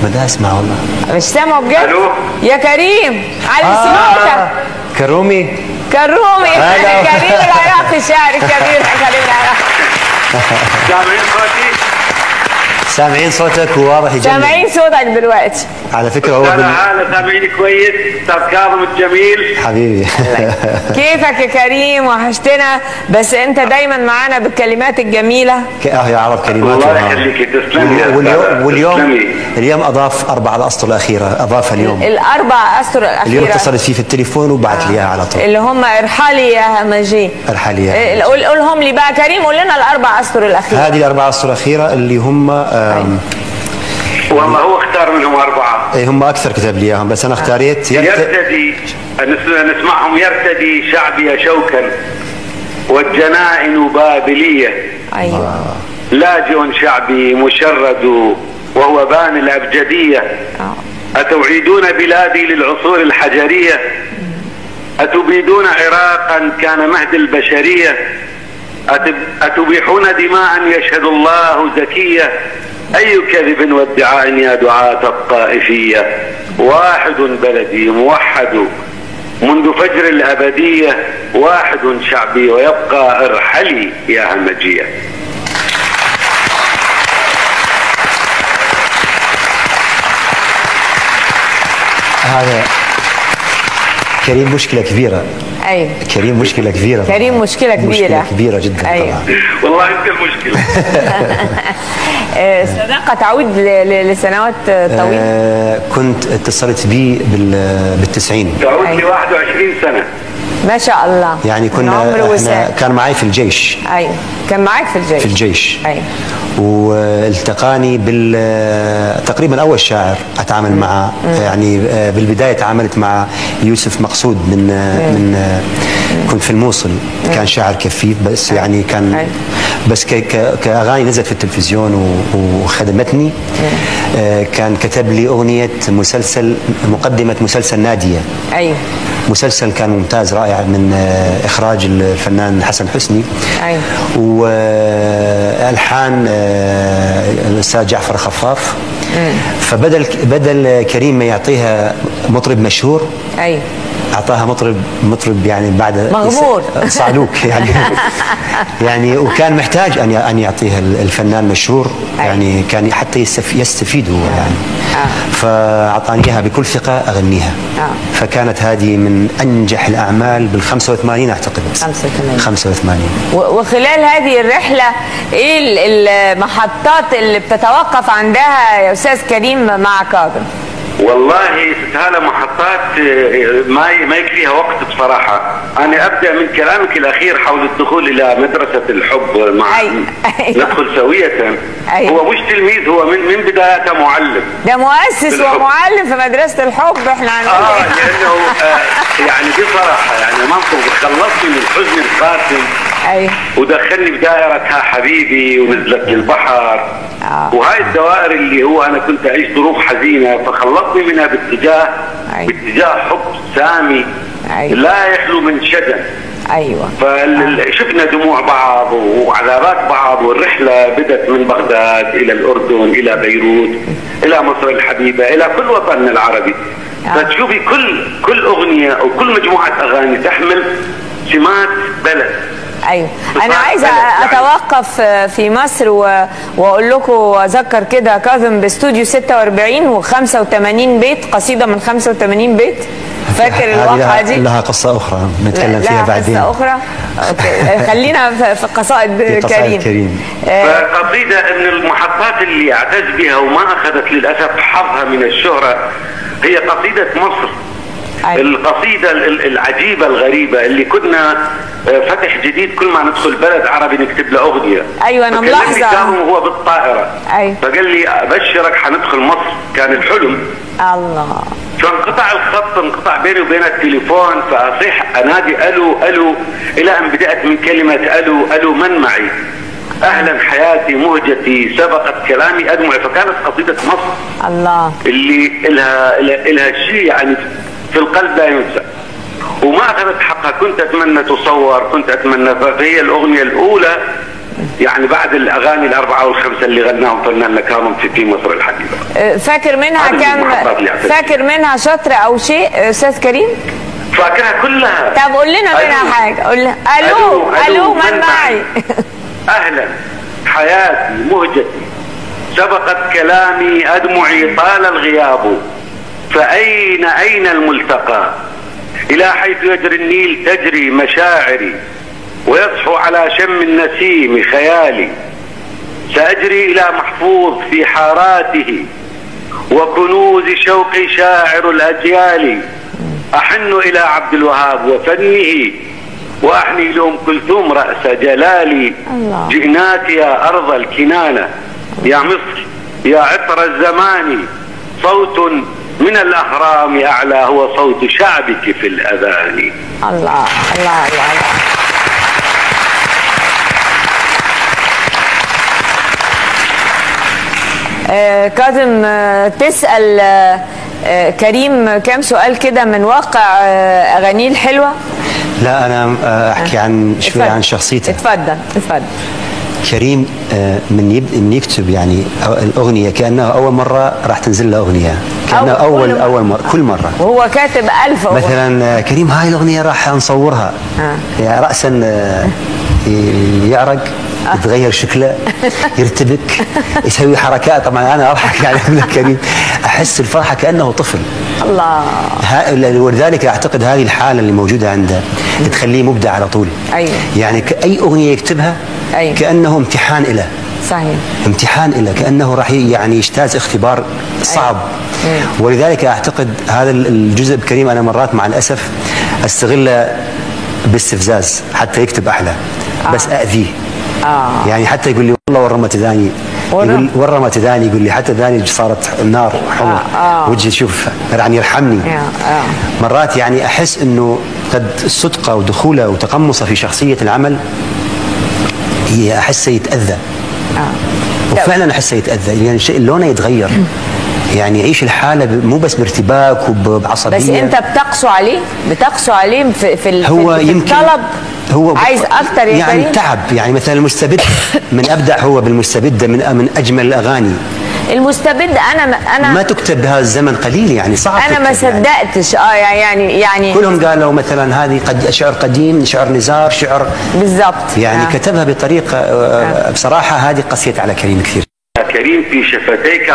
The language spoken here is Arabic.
بدي اسمع والله. مش سامعه بجد؟ الو يا كريم علي صوتك. كرومي كريم العراقي الشاعر الكبير كريم العراقي. سامعين صوتي؟ سامعين صوتك وواضح جدا. سامعين صوتك دلوقتي. على فكره هو هلا سامعيني كويس؟ استاذ كاظم الجميل حبيبي. كيفك يا كريم؟ وحشتنا، بس انت دايما معانا بالكلمات الجميله. يعرف كلماته. الله يخليك تسلمي. واليوم اضاف 4 الاسطر الاخيره، اضافها اليوم. ال4 اسطر الاخيره اليوم اتصلت فيه في التليفون وبعت لي اياها على طول. اللي هم ارحالي يا همجي. ارحالي يا قولهم لي بقى كريم، قول لنا ال4 اسطر الاخيره. هذه ال4 اسطر الاخيره اللي هم والله هو اختار منهم 4. اي هم اكثر كتب لي اياهم، بس انا اختاريت يرتدي نسمعهم. يرتدي شعبي شوكا والجنائن بابليه. ايوه. لاجئ شعبي مشرد وهو بان الابجديه. اتعيدون بلادي للعصور الحجريه. اتبيدون عراقا كان مهد البشريه. أتبيحون دماء يشهد الله زكية. أي كذب وادعاء يا دعاة الطائفية. واحد بلدي موحد منذ فجر الأبدية. واحد شعبي ويبقى ارحلي يا همجية. هذا كريم مشكلة كبيرة. ايوه كريم مشكلة كبيرة. كريم مشكلة كبيرة. مشكلة كبيرة جدا. أيوة. طبعا. والله انت المشكلة. صداقة تعود لسنوات طويلة. كنت اتصلت بي بال90. تعود لي 21 سنة. ما شاء الله. يعني احنا كان معي في الجيش. ايوه كان معاك في الجيش. في الجيش. ايوه. والتقاني تقريبا اول شاعر اتعامل معه. يعني بالبدايه تعاملت مع يوسف مقصود من كنت في الموصل. كان شاعر كفيف بس يعني كان بس كاغاني نزلت في التلفزيون وخدمتني. كان كتب لي اغنيه مقدمه مسلسل ناديه. ايوه. مسلسل كان ممتاز رائع من اخراج الفنان حسن حسني. ايوه. والحان الاستاذ جعفر خفاف. فبدل كريم ما يعطيها مطرب مشهور. ايوه. اعطاها مطرب يعني بعد مغمور صعلوك يعني. يعني وكان محتاج ان يعطيها الفنان مشهور. يعني كان حتى يستفيد هو يعني. فاعطاني اياها بكل ثقه اغنيها. فكانت هذه من انجح الاعمال بال85 اعتقد. 85. وخلال هذه الرحله ايه المحطات اللي بتتوقف عندها يا استاذ كريم مع كاظم؟ والله هذا محطات ما يكفيها وقت بصراحة. أنا أبدأ من كلامك الأخير حول الدخول إلى مدرسة الحب مع ندخل سوية. هو مش تلميذ، هو من بدايته معلم. ده مؤسس ومعلم في مدرسة الحب. احنا هنقول لأنه يعني بصراحة يعني منطق خلصني من الحزن القاسم. ودخلني بدائرة ها حبيبي ونزلت للبحر. وهاي الدوائر اللي هو أنا كنت أعيش ظروف حزينة، فخلصني منها باتجاه حب سامي لا يخلو من شجن. ايوه. فشفنا دموع بعض وعذابات بعض، والرحله بدت من بغداد الى الاردن الى بيروت الى مصر الحبيبه الى كل وطننا العربي. فتشوفي كل اغنيه او كل مجموعه اغاني تحمل سمات بلد. ايوه. انا عايزه اتوقف في مصر واقول لكم واذكر كده كاظم باستوديو 46 و85 بيت، قصيده من 85 بيت. فاكر الواقعه دي؟ لها قصه اخرى نتكلم فيها بعدين. قصه اخرى؟ اوكي. خلينا في قصائد كريم. قصيده من المحطات اللي اعتز بها وما اخذت للاسف حظها من الشهره هي قصيده مصر. القصيدة العجيبة الغريبة اللي كنا فتح جديد، كل ما ندخل بلد عربي نكتب له أغنية. أيوة أنا ملاحظة. وهو بالطائرة. أيوة. فقال لي أبشرك حندخل مصر. كان الحلم. الله. فانقطع الخط، انقطع بيني وبين التليفون، فأصيح أنادي ألو إلى أن بدأت من كلمة ألو من معي؟ أهلا حياتي مهجتي سبقت كلامي أدمعي. فكانت قصيدة مصر. الله. اللي إلها شيء يعني في القلب لا ينسى، وما أخذت حقها. كنت أتمنى تصور، كنت أتمنى. فهي الأغنية الأولى يعني بعد الاغاني الاربعه والخمسه اللي غناهم فناننا كاظم في مصر الحبيبه. فاكر منها كم؟ فاكر منها شطر او شيء استاذ كريم؟ فاكرها كلها. طب قول لنا منها حاجه، قول لنا. الو من معي؟ اهلا حياتي مهجتي سبقت كلامي أدمعي طال الغياب فأين الملتقى إلى حيث يجري النيل تجري مشاعري ويصحو على شم النسيم خيالي سأجري إلى محفوظ في حاراته وكنوز شوقي شاعر الأجيال أحن إلى عبد الوهاب وفنه وأحني لأم كلثوم رأس جلالي. جئناك يا أرض الكنانة يا مصر يا عطر الزمان صوت من الأهرام أعلى هو صوت شعبك في الأذان. الله الله الله, الله. كاظم تسأل كريم كام سؤال كده من واقع أغانيه الحلوة؟ لا أنا أحكي عن شوية عن شخصيته. اتفضل. كريم من يكتب يعني الأغنية كأنها أول مرة راح تنزل له أغنية، كأنها أول مرة كل مرة، وهو كاتب 1000 أغنية. مثلا كريم هاي الأغنية راح نصورها يعني رأسا يعرق يتغير شكله يرتبك يسوي حركات. طبعا أنا أضحك يعني من كريم أحس الفرحة كأنه طفل. الله. ولذلك أعتقد هذه الحالة اللي موجودة عنده تخليه مبدع على طول. أيوة. يعني أي أغنية يكتبها أيوة. كأنه امتحان له. صحيح. امتحان له كأنه راح يعني يجتاز اختبار صعب. أيوة. ولذلك أعتقد هذا الجزء بكريم أنا مرات مع الأسف أستغله باستفزاز حتى يكتب أحلى. بس أأذيه. يعني حتى يقول لي والله ورمة ثاني، يقول ورمة ثاني، يقول لي حتى ثاني صارت النار حمر وجهي شوف يعني يرحمني. مرات يعني أحس إنه قد صدقه ودخوله وتقمصه في شخصية العمل هي أحسه يتأذى. وفعلا أحسه يتأذى يعني شيء لونه يتغير. يعني يعيش الحالة مو بس بارتباك وبعصبية. بس أنت بتقسو عليه في الطلب. هو عايز أكتر يا يعني كريم. تعب يعني مثلا المستبد من أبدع هو بالمستبد من أجمل الأغاني. المستبد أنا ما تكتب بهذا الزمن قليل يعني صعب. أنا ما صدقتش يعني كلهم قالوا مثلا هذه شعر قديم، شعر نزار، شعر بالضبط يعني كتبها بطريقة بصراحة هذه قسيت على كريم كثير. كريم في شفتيك